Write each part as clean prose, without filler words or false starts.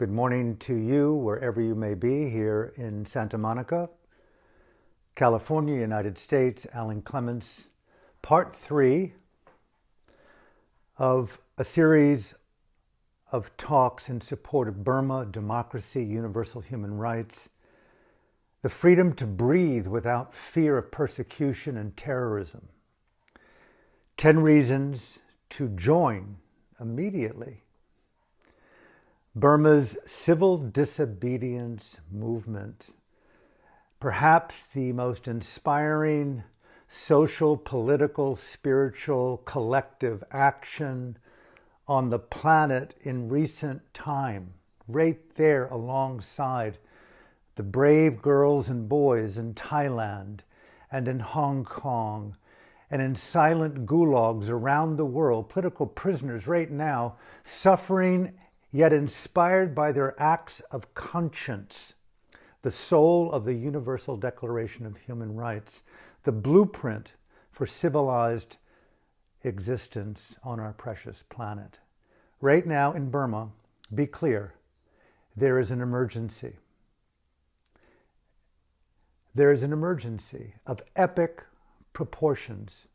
Good morning to you, wherever you may be, here in Santa Monica, California, United States. Alan Clements, part 3 of a series of talks in support of Burma, democracy, universal human rights, the freedom to breathe without fear of persecution and terrorism. 10 reasons to join immediately Burma's civil disobedience movement, perhaps the most inspiring social, political, spiritual, collective action on the planet in recent time, right there alongside the brave girls and boys in Thailand and in Hong Kong and in silent gulags around the world, political prisoners right now suffering yet inspired by their acts of conscience, the soul of the Universal Declaration of Human Rights, the blueprint for civilized existence on our precious planet. Right now in Burma, be clear, there is an emergency. There is an emergency of epic proportions.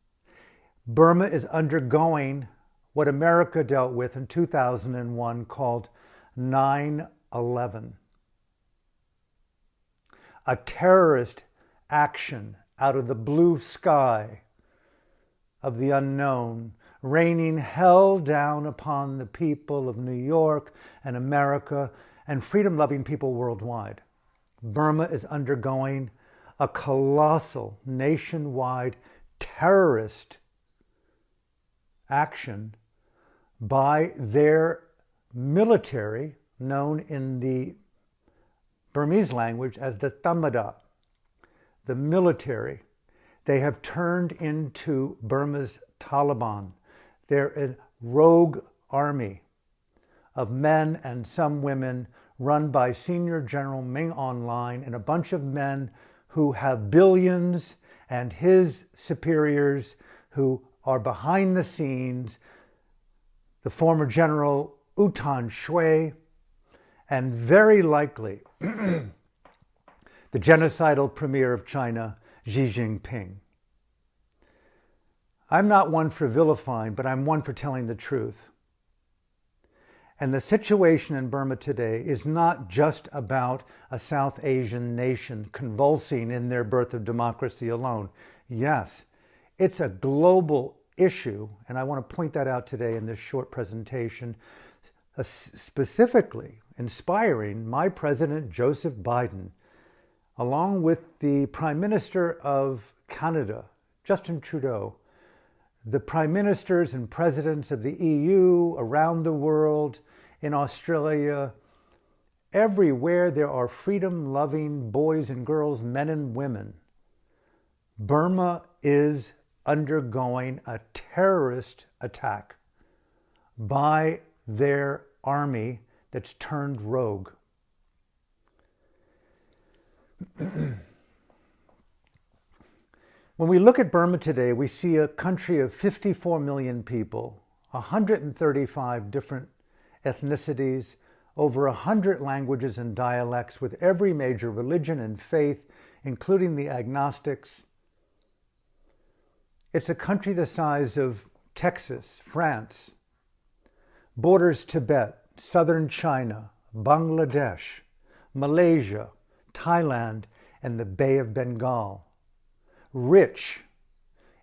Burma is undergoing what America dealt with in 2001 called 9/11. A terrorist action out of the blue sky of the unknown, raining hell down upon the people of New York and America and freedom-loving people worldwide. Burma is undergoing a colossal nationwide terrorist action by their military, known in the Burmese language as the Thamada, the military. They have turned into Burma's Taliban. They're a rogue army of men and some women run by Senior General Ming Online and a bunch of men who have billions and his superiors who are behind the scenes, the former General U Thant Shui, and very likely the genocidal premier of China, Xi Jinping. I'm not one for vilifying, but I'm one for telling the truth. And the situation in Burma today is not just about a South Asian nation convulsing in their birth of democracy alone. Yes, it's a global issue, and I want to point that out today in this short presentation, specifically inspiring my President Joseph Biden, along with the Prime Minister of Canada, Justin Trudeau, the Prime Ministers and Presidents of the EU around the world, in Australia, everywhere there are freedom-loving boys and girls, men and women. Burma is undergoing a terrorist attack by their army that's turned rogue. When we look at Burma today, we see a country of 54 million people, 135 different ethnicities, over 100 languages and dialects, with every major religion and faith, including the agnostics. It's a country the size of Texas, France, borders Tibet, southern China, Bangladesh, Malaysia, Thailand, and the Bay of Bengal. Rich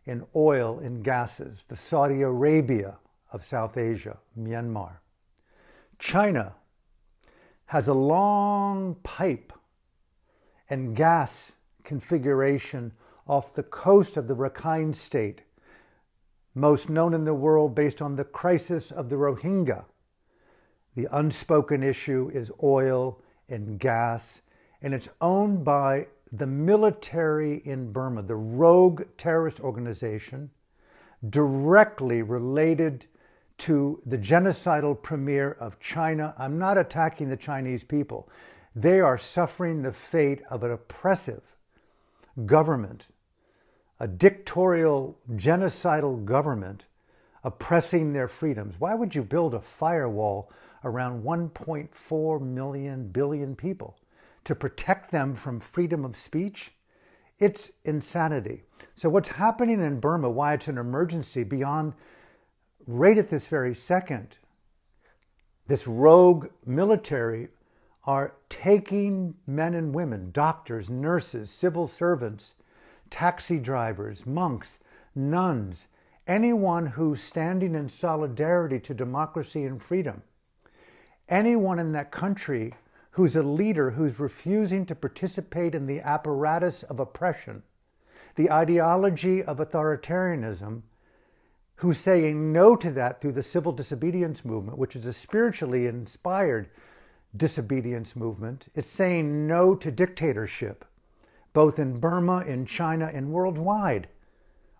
in oil and gases, the Saudi Arabia of South Asia, Myanmar. China has a long pipe and gas configuration off the coast of the Rakhine State, most known in the world based on the crisis of the Rohingya. The unspoken issue is oil and gas, and it's owned by the military in Burma, the rogue terrorist organization, directly related to the genocidal premier of China. I'm not attacking the Chinese people. They are suffering the fate of an oppressive government, a dictatorial, genocidal government oppressing their freedoms. Why would you build a firewall around 1.4 billion people to protect them from freedom of speech? It's insanity. So what's happening in Burma, why it's an emergency beyond right at this very second, this rogue military are taking men and women, doctors, nurses, civil servants, taxi drivers, monks, nuns, anyone who's standing in solidarity to democracy and freedom. Anyone in that country who's a leader who's refusing to participate in the apparatus of oppression, the ideology of authoritarianism, who's saying no to that through the civil disobedience movement, which is a spiritually inspired disobedience movement. It's saying no to dictatorship, both in Burma, in China, and worldwide.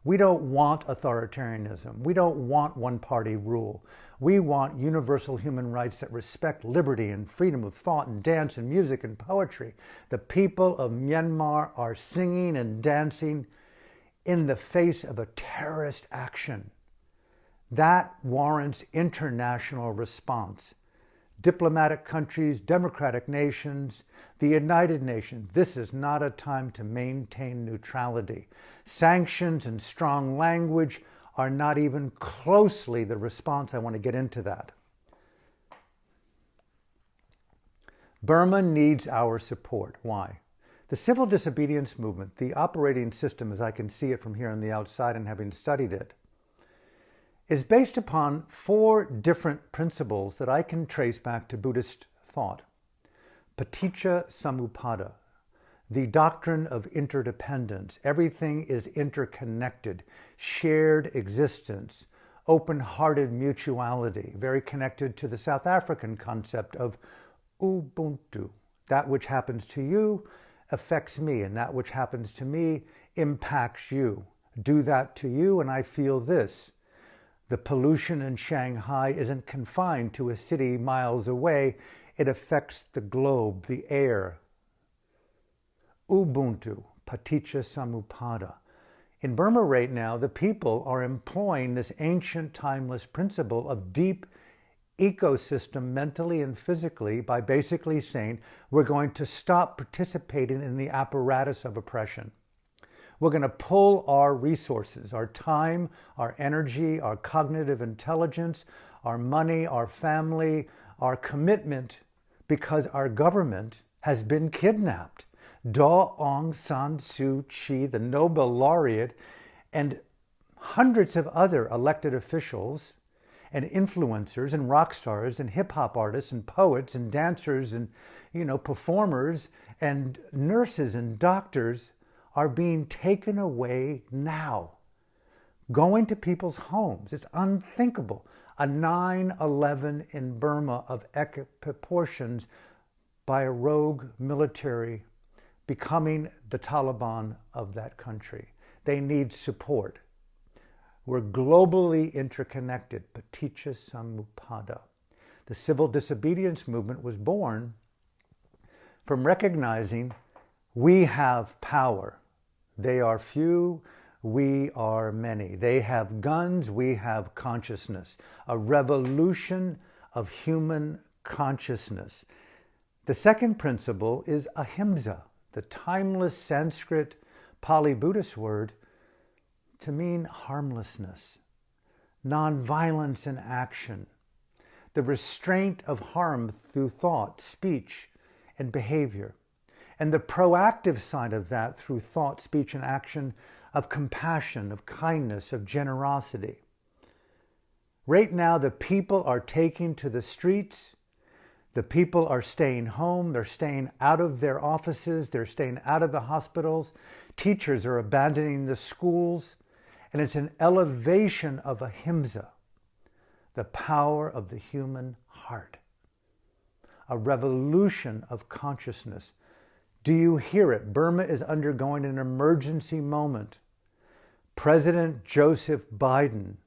We don't want authoritarianism. We don't want one-party rule. We want universal human rights that respect liberty and freedom of thought and dance and music and poetry. The people of Myanmar are singing and dancing in the face of a terrorist action. That warrants international response. Diplomatic countries, democratic nations, the United Nations. This is not a time to maintain neutrality. Sanctions and strong language are not even closely the response. I want to get into that. Burma needs our support. Why? The civil disobedience movement, the operating system as I can see it from here on the outside and having studied it, is based upon 4 different principles that I can trace back to Buddhist thought. Paticca Samuppada, the doctrine of interdependence. Everything is interconnected, shared existence, open-hearted mutuality, very connected to the South African concept of Ubuntu. That which happens to you affects me, and that which happens to me impacts you. Do that to you, and I feel this. The pollution in Shanghai isn't confined to a city miles away. It affects the globe, the air. Ubuntu, Paticca Samuppada. In Burma right now, the people are employing this ancient, timeless principle of deep ecosystem mentally and physically by basically saying we're going to stop participating in the apparatus of oppression. We're going to pull our resources, our time, our energy, our cognitive intelligence, our money, our family, our commitment, because our government has been kidnapped. Daw Aung San Suu Kyi, the Nobel laureate, and hundreds of other elected officials and influencers and rock stars and hip-hop artists and poets and dancers and, performers and nurses and doctors are being taken away now, going to people's homes. It's unthinkable. A 9/11 in Burma of epic proportions by a rogue military becoming the Taliban of that country. They need support. We're globally interconnected. Paticca Samuppada. The civil disobedience movement was born from recognizing we have power. They are few, we are many. They have guns, we have consciousness. A revolution of human consciousness. The second principle is ahimsa, the timeless Sanskrit Pali Buddhist word to mean harmlessness, nonviolence in action, the restraint of harm through thought, speech, and behavior. And the proactive side of that through thought, speech, and action of compassion, of kindness, of generosity. Right now, the people are taking to the streets. The people are staying home. They're staying out of their offices. They're staying out of the hospitals. Teachers are abandoning the schools. And it's an elevation of ahimsa, the power of the human heart. A revolution of consciousness. Do you hear it? Burma is undergoing an emergency moment. President Joseph Biden,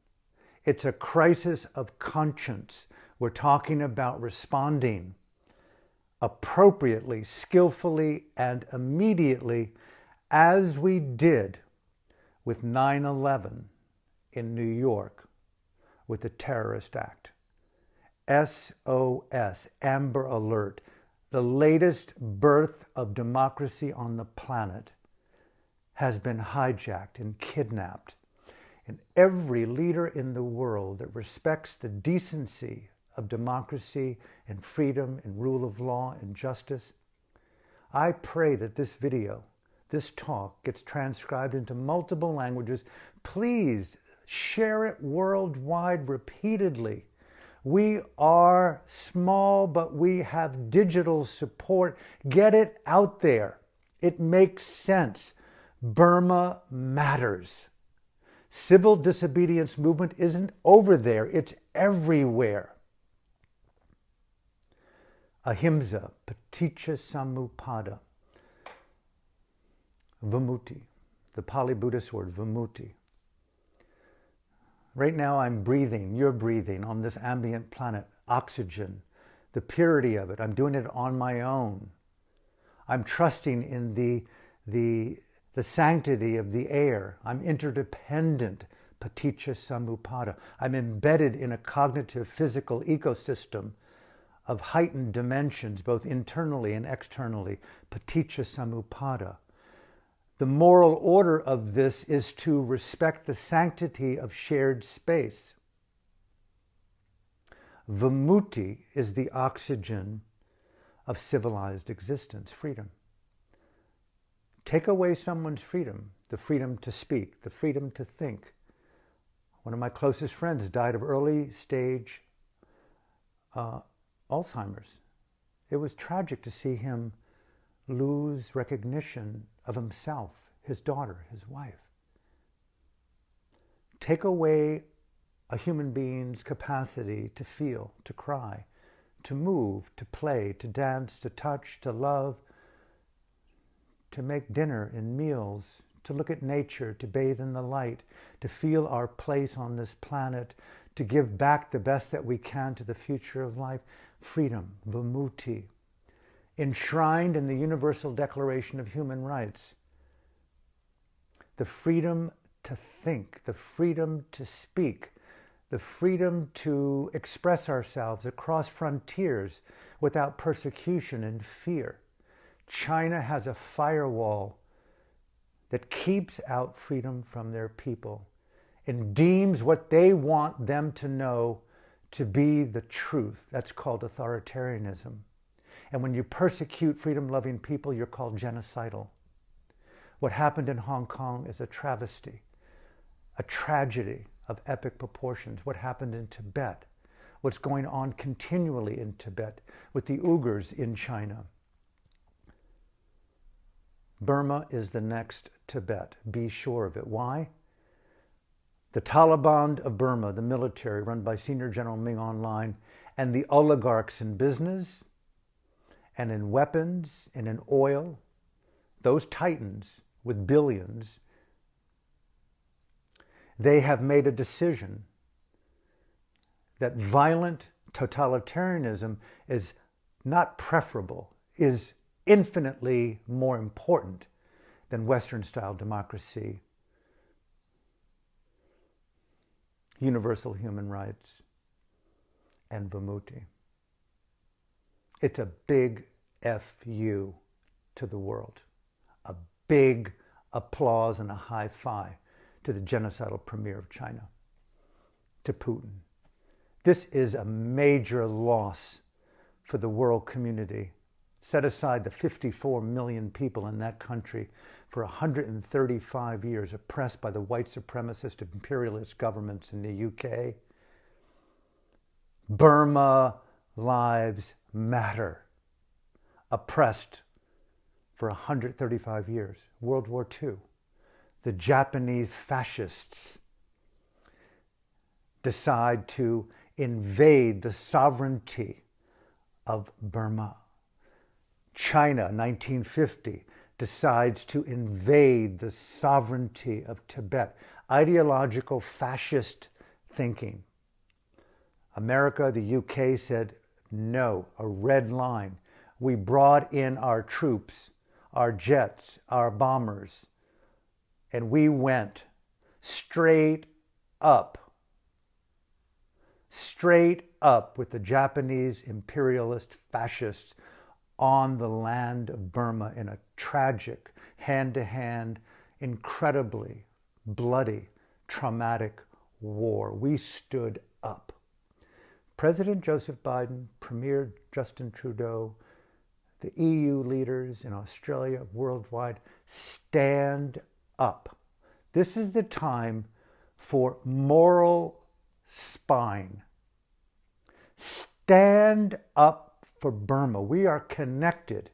it's a crisis of conscience. We're talking about responding appropriately, skillfully, and immediately, as we did with 9/11 in New York, with a terrorist act. SOS, Amber Alert, the latest birth of democracy on the planet has been hijacked and kidnapped. And every leader in the world that respects the decency of democracy and freedom and rule of law and justice, I pray that this video, this talk, gets transcribed into multiple languages. Please share it worldwide repeatedly. We are small, but we have digital support. Get it out there. It makes sense. Burma matters. Civil disobedience movement isn't over there. It's everywhere. Ahimsa, Paticca Samuppada, Vimutti, the Pali Buddhist word, Vimutti. Right now I'm breathing, you're breathing on this ambient planet, oxygen, the purity of it. I'm doing it on my own. I'm trusting in the sanctity of the air. I'm interdependent, Paticca Samuppada. I'm embedded in a cognitive physical ecosystem of heightened dimensions, both internally and externally, Paticca Samuppada. The moral order of this is to respect the sanctity of shared space. Vimutti is the oxygen of civilized existence, freedom. Take away someone's freedom, the freedom to speak, the freedom to think. One of my closest friends died of early stage Alzheimer's. It was tragic to see him lose recognition of himself, his daughter, his wife. Take away a human being's capacity to feel, to cry, to move, to play, to dance, to touch, to love, to make dinner and meals, to look at nature, to bathe in the light, to feel our place on this planet, to give back the best that we can to the future of life. Freedom, Vimutti, enshrined in the Universal Declaration of Human Rights. The freedom to think, the freedom to speak, the freedom to express ourselves across frontiers without persecution and fear. China has a firewall that keeps out freedom from their people and deems what they want them to know to be the truth. That's called authoritarianism. And when you persecute freedom-loving people, you're called genocidal. What happened in Hong Kong is a travesty, a tragedy of epic proportions. What happened in Tibet, what's going on continually in Tibet with the Uyghurs in China. Burma is the next Tibet. Be sure of it. Why? The Taliban of Burma, the military run by Senior General Ming Online, and the oligarchs in business and in weapons and in oil, those titans with billions, they have made a decision that violent totalitarianism is not preferable, is infinitely more important than Western-style democracy, universal human rights, and Vimutti. It's a big F-U to the world. A big applause and a high five to the genocidal premier of China, to Putin. This is a major loss for the world community. Set aside the 54 million people in that country for 135 years oppressed by the white supremacist imperialist governments in the UK. Burma lives matter. Oppressed for 135 years. World War II. The Japanese fascists decide to invade the sovereignty of Burma. China, 1950, decides to invade the sovereignty of Tibet. Ideological fascist thinking. America, the UK said, no, a red line. We brought in our troops, our jets, our bombers, and we went straight up straight up with the Japanese imperialist fascists on the land of Burma in a tragic, hand-to-hand, incredibly bloody, traumatic war. We stood up. President Joseph Biden, Premier Justin Trudeau, the EU leaders in Australia, worldwide, stand up. This is the time for moral spine. Stand up for Burma. We are connected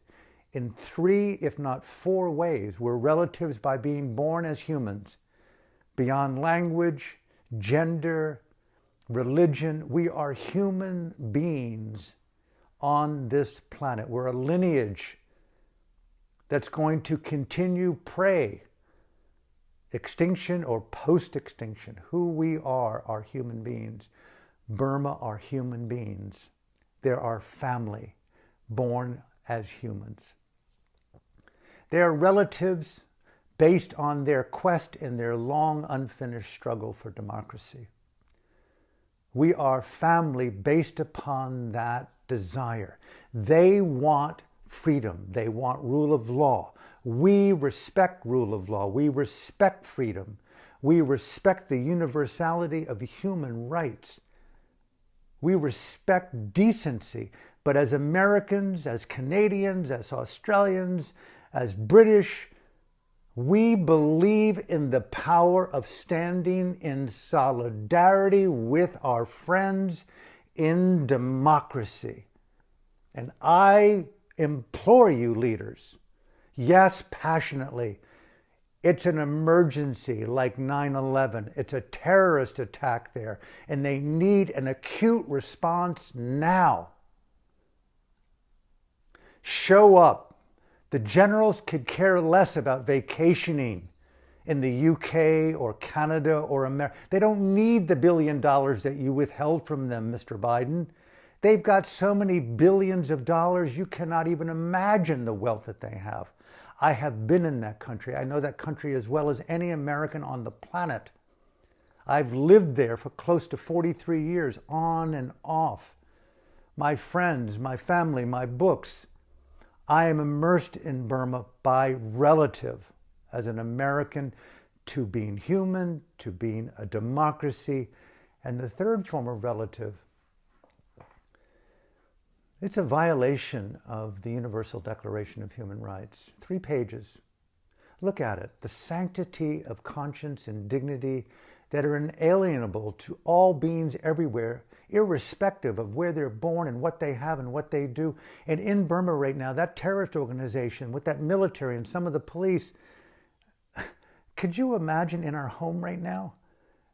in 3, if not 4 ways. We're relatives by being born as humans. Beyond language, gender, religion, we are human beings on this planet. We're a lineage that's going to continue prey, extinction or post-extinction. Who we are human beings. Burma are human beings. They're our family, born as humans. They are relatives based on their quest and their long unfinished struggle for democracy. We are family based upon that desire. They want freedom. They want rule of law. We respect rule of law. We respect freedom. We respect the universality of human rights. We respect decency. But as Americans, as Canadians, as Australians, as British, we believe in the power of standing in solidarity with our friends in democracy. And I implore you, leaders, yes, passionately, it's an emergency like 9/11. It's a terrorist attack there, and they need an acute response now. Show up. The generals could care less about vacationing in the UK or Canada or America. They don't need the $1 billion that you withheld from them, Mr. Biden. They've got so many billions of dollars, you cannot even imagine the wealth that they have. I have been in that country. I know that country as well as any American on the planet. I've lived there for close to 43 years, on and off. My friends, my family, my books. I am immersed in Burma by relative, as an American, to being human, to being a democracy. And the third form of relative, it's a violation of the Universal Declaration of Human Rights. 3 pages. Look at it. The sanctity of conscience and dignity that are inalienable to all beings everywhere, irrespective of where they're born and what they have and what they do. And in Burma right now, that terrorist organization with that military and some of the police, could you imagine in our home right now?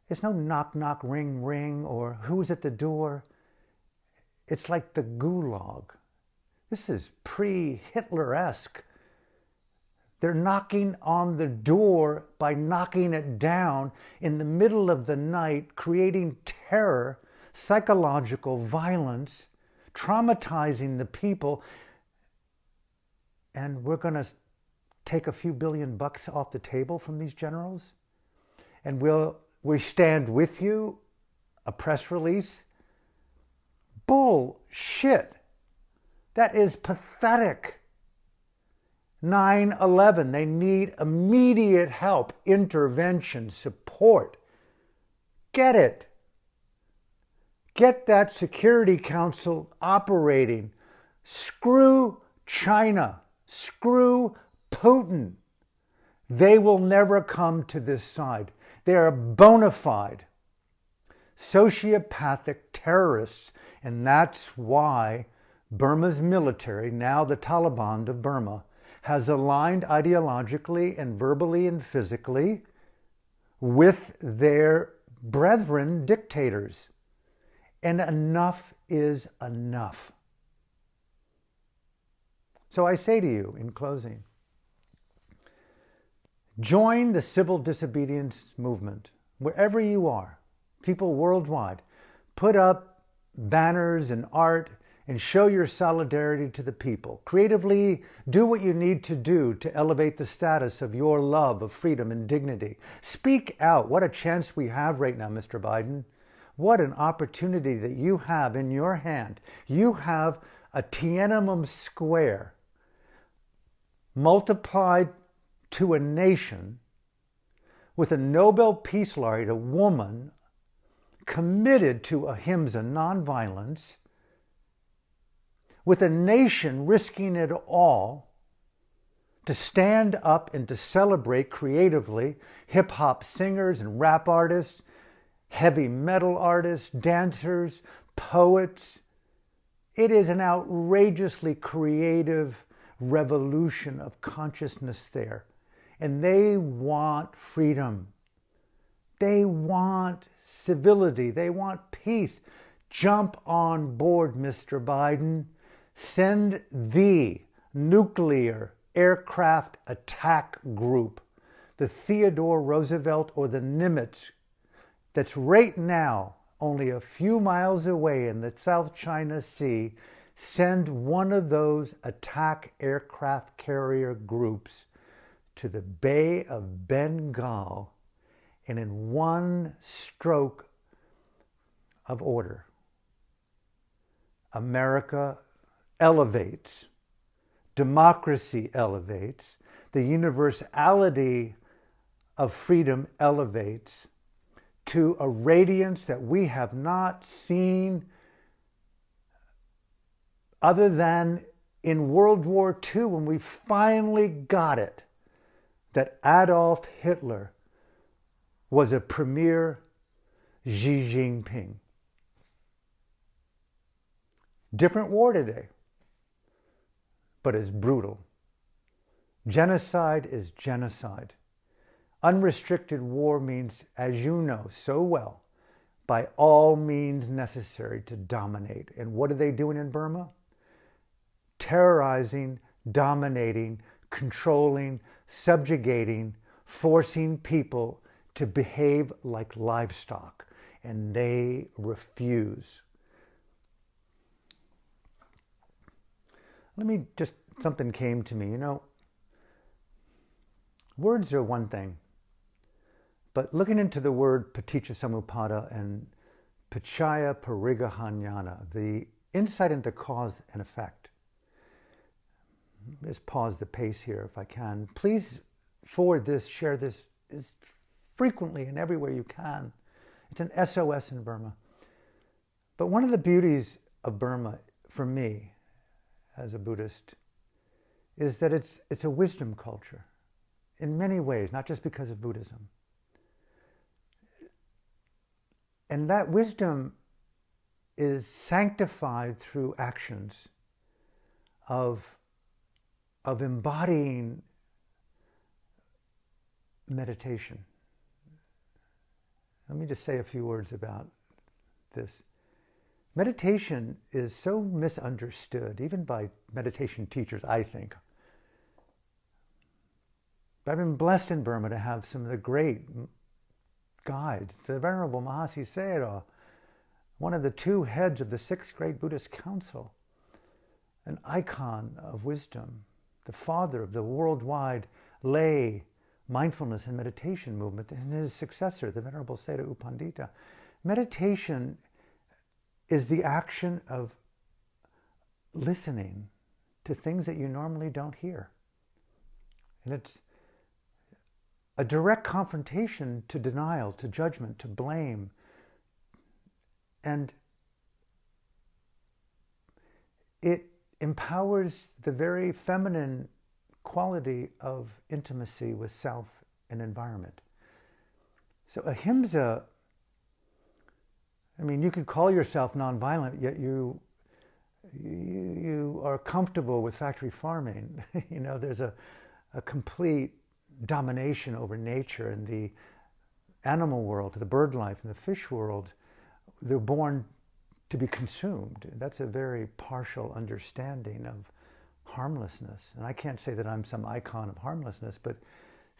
It's no knock, knock, ring, ring, or who's at the door. It's like the gulag. This is pre-Hitler-esque. They're knocking on the door by knocking it down in the middle of the night, creating terror, psychological violence, traumatizing the people. And we're going to take a few $1 billion off the table from these generals? And we stand with you? A press release? Bullshit. That is pathetic. 9/11, they need immediate help, intervention, support. Get it. Get that Security Council operating. Screw China. Screw Putin. They will never come to this side. They are bona fide sociopathic terrorists, and that's why Burma's military, now the Taliban of Burma, has aligned ideologically and verbally and physically with their brethren dictators. And enough is enough. So I say to you in closing, join the civil disobedience movement wherever you are. People worldwide, put up banners and art and show your solidarity to the people. Creatively do what you need to do to elevate the status of your love of freedom and dignity. Speak out. What a chance we have right now, Mr. Biden. What an opportunity that you have in your hand. You have a Tiananmen Square multiplied to a nation with a Nobel Peace Laureate, a woman committed to ahimsa, nonviolence, with a nation risking it all to stand up and to celebrate creatively hip-hop singers and rap artists, heavy metal artists, dancers, poets. It is an outrageously creative revolution of consciousness there. And they want freedom. They want civility. They want peace. Jump on board, Mr. Biden. Send the nuclear aircraft attack group, the Theodore Roosevelt or the Nimitz, that's right now only a few miles away in the South China Sea. Send one of those attack aircraft carrier groups to the Bay of Bengal, and in one stroke of order, America elevates, democracy elevates, the universality of freedom elevates to a radiance that we have not seen other than in World War II, when we finally got it, that Adolf Hitler was a premier Xi Jinping. Different war today, but it's brutal. Genocide is genocide. Unrestricted war means, as you know so well, by all means necessary to dominate. And what are they doing in Burma? Terrorizing, dominating, controlling, subjugating, forcing people to behave like livestock. And they refuse. Something came to me. Words are one thing. But looking into the word paticca samuppada and pachaya parigahanyana, the insight into cause and effect. Just pause the pace here if I can. Please forward this, share this as frequently and everywhere you can. It's an SOS in Burma. But one of the beauties of Burma, for me, as a Buddhist, is that it's a wisdom culture in many ways, not just because of Buddhism. And that wisdom is sanctified through actions of embodying meditation. Let me just say a few words about this. Meditation is so misunderstood, even by meditation teachers, I think. But I've been blessed in Burma to have some of the great guides. The Venerable Mahasi Sayadaw, one of the two heads of the Sixth Great Buddhist Council, an icon of wisdom, the father of the worldwide lay mindfulness and meditation movement, and his successor, the Venerable Sayadaw U Pandita. Meditation is the action of listening to things that you normally don't hear. And it's a direct confrontation to denial, to judgment, to blame. And it empowers the very feminine quality of intimacy with self and environment. So ahimsa, you could call yourself nonviolent, yet you are comfortable with factory farming. There's a complete domination over nature and the animal world, the bird life and the fish world. They're born to be consumed. That's a very partial understanding of harmlessness. And I can't say that I'm some icon of harmlessness, but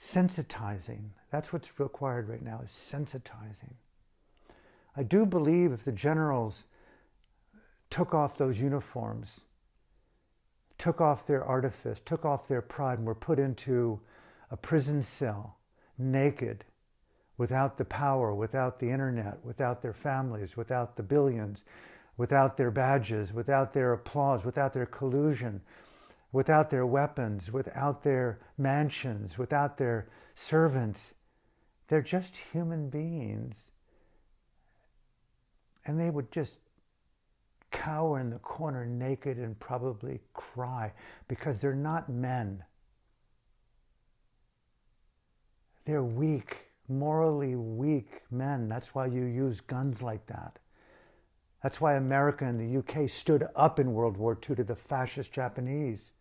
sensitizing. That's what's required right now, is sensitizing. I do believe if the generals took off those uniforms, took off their artifice, took off their pride, and were put into a prison cell, naked, without the power, without the internet, without their families, without the billions, without their badges, without their applause, without their collusion, without their weapons, without their mansions, without their servants. They're just human beings. And they would just cower in the corner naked and probably cry because they're not men. They're weak, morally weak men. That's why you use guns like that. That's why America and the UK stood up in World War II to the fascist Japanese.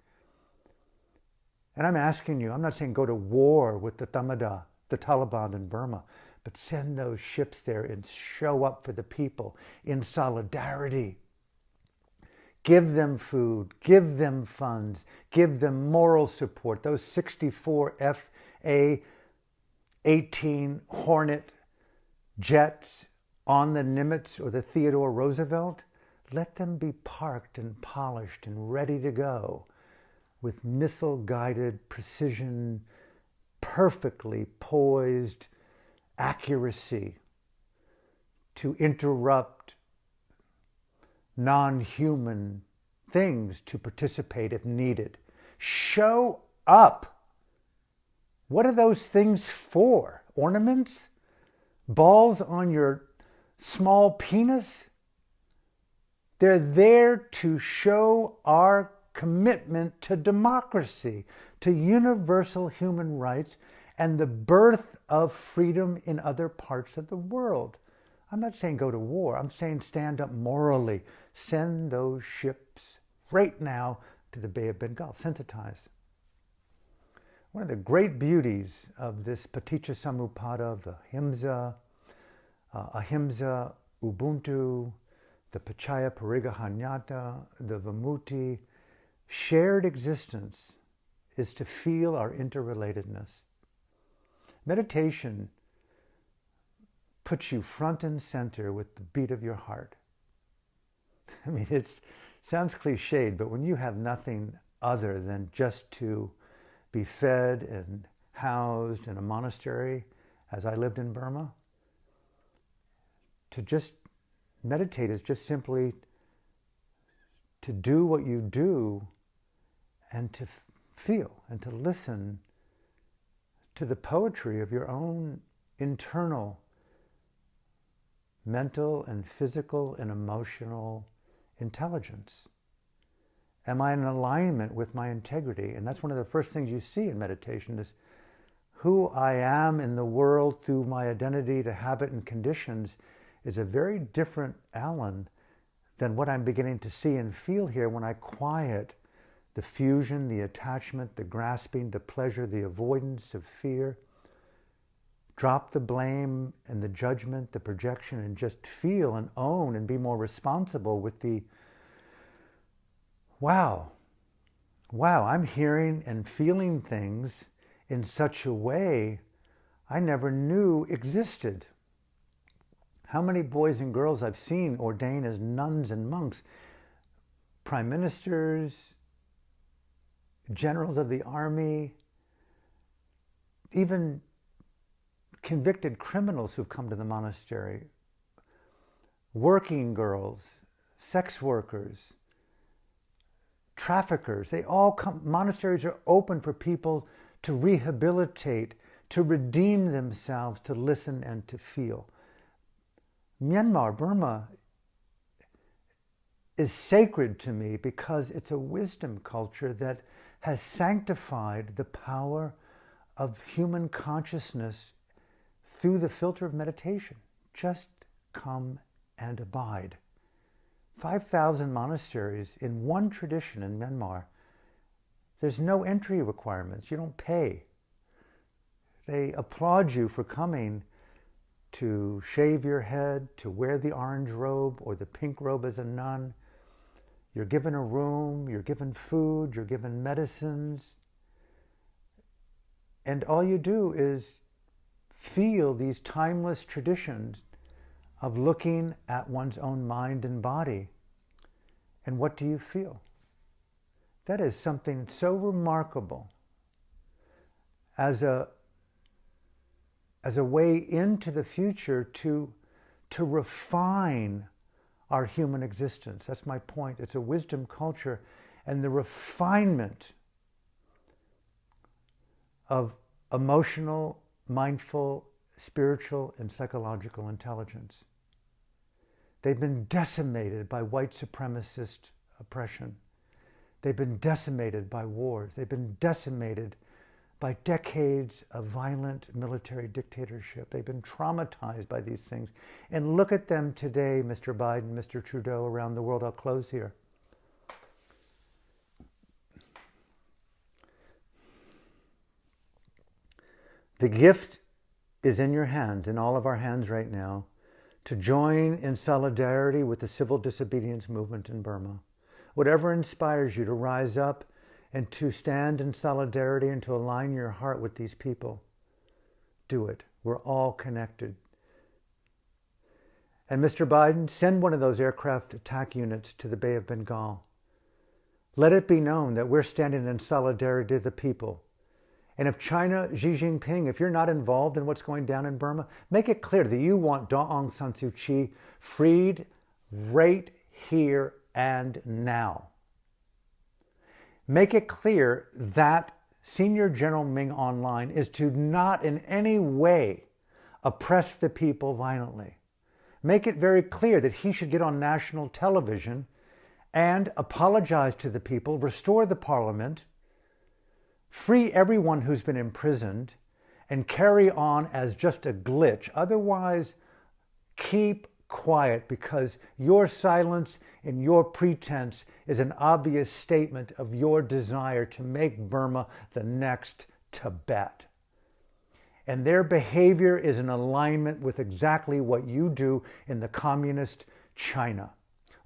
And I'm asking you, I'm not saying go to war with the Taliban in Burma, but send those ships there and show up for the people in solidarity. Give them food, give them funds, give them moral support. Those 64 Fa-18 Hornet jets on the Nimitz or the Theodore Roosevelt, let them be parked and polished and ready to go with missile-guided precision, perfectly poised accuracy to interrupt non-human things to participate if needed. Show up. What are those things for? Ornaments? Balls on your small penis? They're there to show our commitment to democracy, to universal human rights, and the birth of freedom in other parts of the world. I'm not saying go to war. I'm saying stand up morally. Send those ships right now to the Bay of Bengal. Sensitize. One of the great beauties of this Paticca Samuppada of Ahimsa, Ubuntu, the Pachaya Parigahanyata, the Vimutti, shared existence is to feel our interrelatedness. Meditation puts you front and center with the beat of your heart. I mean, it sounds cliched, but when you have nothing other than just to be fed and housed in a monastery, as I lived in Burma, to just meditate is just simply to do what you do and to feel and to listen to the poetry of your own internal mental and physical and emotional intelligence. Am I in alignment with my integrity? And that's one of the first things you see in meditation is who I am in the world through my identity to habit and conditions is a very different Alan than what I'm beginning to see and feel here when I quiet the fusion, the attachment, the grasping, the pleasure, the avoidance of fear. Drop the blame and the judgment, the projection, and just feel and own and be more responsible with the, wow, I'm hearing and feeling things in such a way I never knew existed. How many boys and girls I've seen ordained as nuns and monks, prime ministers, generals of the army, even convicted criminals who've come to the monastery, working girls, sex workers, traffickers, they all come. Monasteries are open for people to rehabilitate, to redeem themselves, to listen and to feel. Myanmar, Burma, is sacred to me because it's a wisdom culture that has sanctified the power of human consciousness through the filter of meditation. Just come and abide. 5,000 monasteries in one tradition in Myanmar. There's no entry requirements. You don't pay. They applaud you for coming to shave your head, to wear the orange robe or the pink robe as a nun. You're given a room, you're given food, you're given medicines. And all you do is feel these timeless traditions of looking at one's own mind and body. And what do you feel? That is something so remarkable. As a as a way into the future to refine our human existence. That's my point. It's a wisdom culture, and the refinement of emotional, mindful, spiritual, and psychological intelligence. They've been decimated by white supremacist oppression. They've been decimated by wars. They've been decimated by decades of violent military dictatorship. They've been traumatized by these things. And look at them today, Mr. Biden, Mr. Trudeau, around the world. I'll close here. The gift is in your hands, in all of our hands right now, to join in solidarity with the civil disobedience movement in Burma. Whatever inspires you to rise up and to stand in solidarity and to align your heart with these people, do it. We're all connected. And Mr. Biden, send one of those aircraft attack units to the Bay of Bengal. Let it be known that we're standing in solidarity to the people. And if China, Xi Jinping, if you're not involved in what's going down in Burma, make it clear that you want Daw Aung San Suu Kyi freed right here and now. Make it clear that Senior General Ming Online is to not in any way oppress the people violently. Make it very clear that he should get on national television and apologize to the people, restore the parliament, free everyone who's been imprisoned, and carry on as just a glitch. Otherwise, keep quiet, because your silence and your pretense is an obvious statement of your desire to make Burma the next Tibet. And their behavior is in alignment with exactly what you do in the communist China.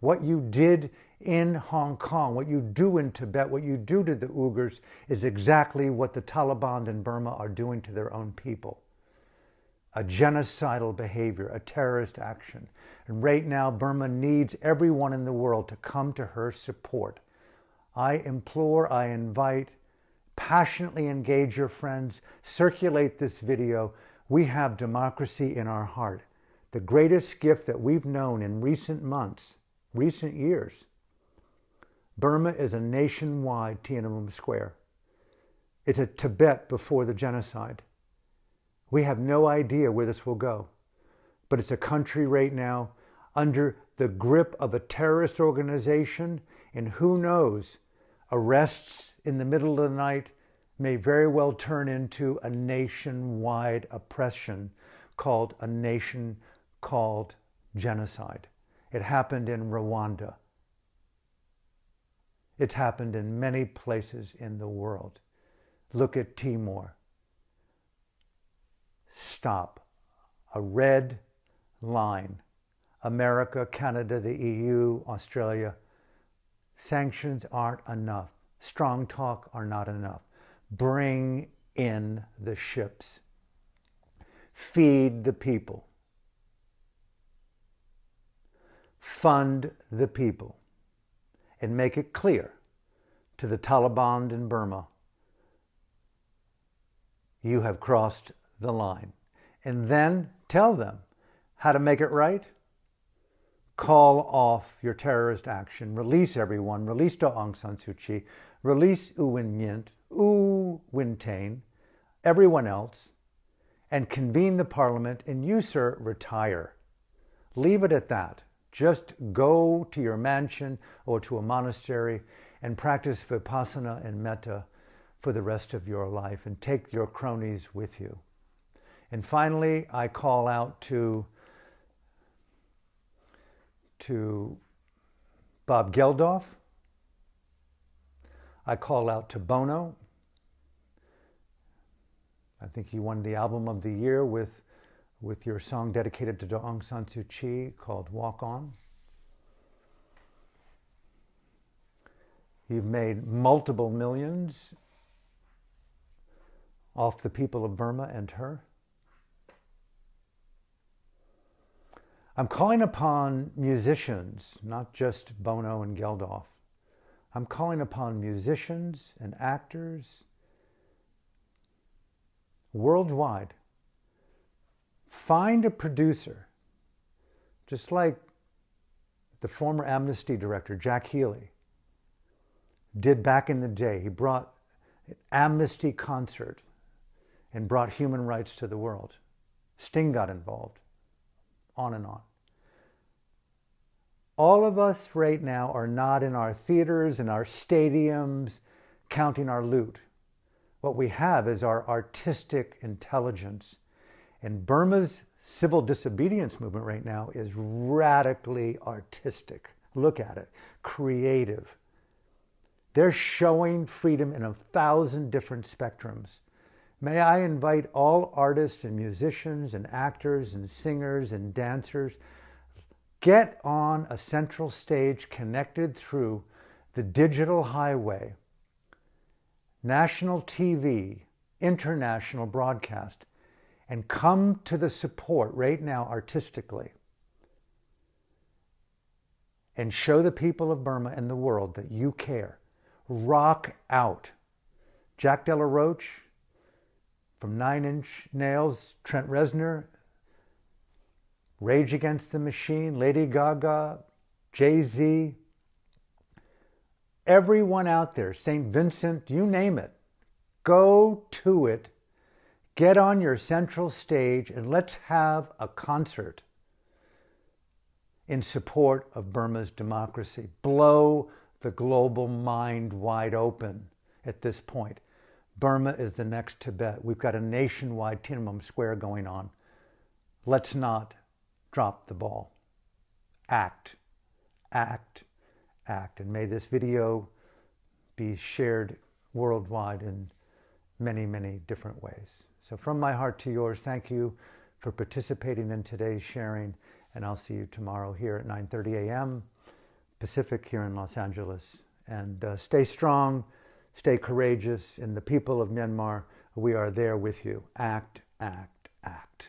What you did in Hong Kong, what you do in Tibet, what you do to the Uyghurs is exactly what the Taliban in Burma are doing to their own people. A genocidal behavior, a terrorist action. And right now, Burma needs everyone in the world to come to her support. I implore, I invite, passionately engage your friends, circulate this video. We have democracy in our heart. The greatest gift that we've known in recent months, recent years. Burma is a nationwide Tiananmen Square. It's a Tibet before the genocide. We have no idea where this will go, but it's a country right now under the grip of a terrorist organization, and who knows, arrests in the middle of the night may very well turn into a nationwide oppression called a nation called genocide. It happened in Rwanda. It's happened in many places in the world. Look at Timor. Stop. A red line. America, Canada, the EU, Australia. Sanctions aren't enough. Strong talk are not enough. Bring in the ships. Feed the people. Fund the people. And make it clear to the Taliban in Burma, you have crossed the line. And then tell them how to make it right. Call off your terrorist action. Release everyone. Release Daw Aung San Suu Kyi. Release U Win Myint, U Win Tain, everyone else, and convene the parliament. And you, sir, retire. Leave it at that. Just go to your mansion or to a monastery and practice vipassana and metta for the rest of your life, and take your cronies with you. And finally, I call out to Bob Geldof. I call out to Bono. I think he won the Album of the Year with your song dedicated to Daw Aung San Suu Kyi called Walk On. You've made multiple millions off the people of Burma and her. I'm calling upon musicians, not just Bono and Geldof. I'm calling upon musicians and actors worldwide Find a producer, just like the former Amnesty director, Jack Healy, did back in the day. He brought an Amnesty concert and brought human rights to the world. Sting got involved, on and on. All of us right now are not in our theaters and our stadiums counting our loot. What we have is our artistic intelligence. And Burma's civil disobedience movement right now is radically artistic. Look at it, creative. They're showing freedom in 1,000 different spectrums. May I invite all artists and musicians and actors and singers and dancers, get on a central stage connected through the digital highway, national TV, international broadcast, and come to the support right now artistically and show the people of Burma and the world that you care. Rock out. Jack De La Roche from 9 Inch Nails, Trent Reznor, Rage Against the Machine, Lady Gaga, Jay-Z, everyone out there, St. Vincent, you name it, go to it. Get on your central stage and let's have a concert in support of Burma's democracy. Blow the global mind wide open at this point. Burma is the next Tibet. We've got a nationwide Tiananmen Square going on. Let's not drop the ball. Act, act, act. And may this video be shared worldwide in many, many different ways. So from my heart to yours, thank you for participating in today's sharing. And I'll see you tomorrow here at 9:30 a.m. Pacific here in Los Angeles. And stay strong, stay courageous. And the people of Myanmar, we are there with you. Act, act, act.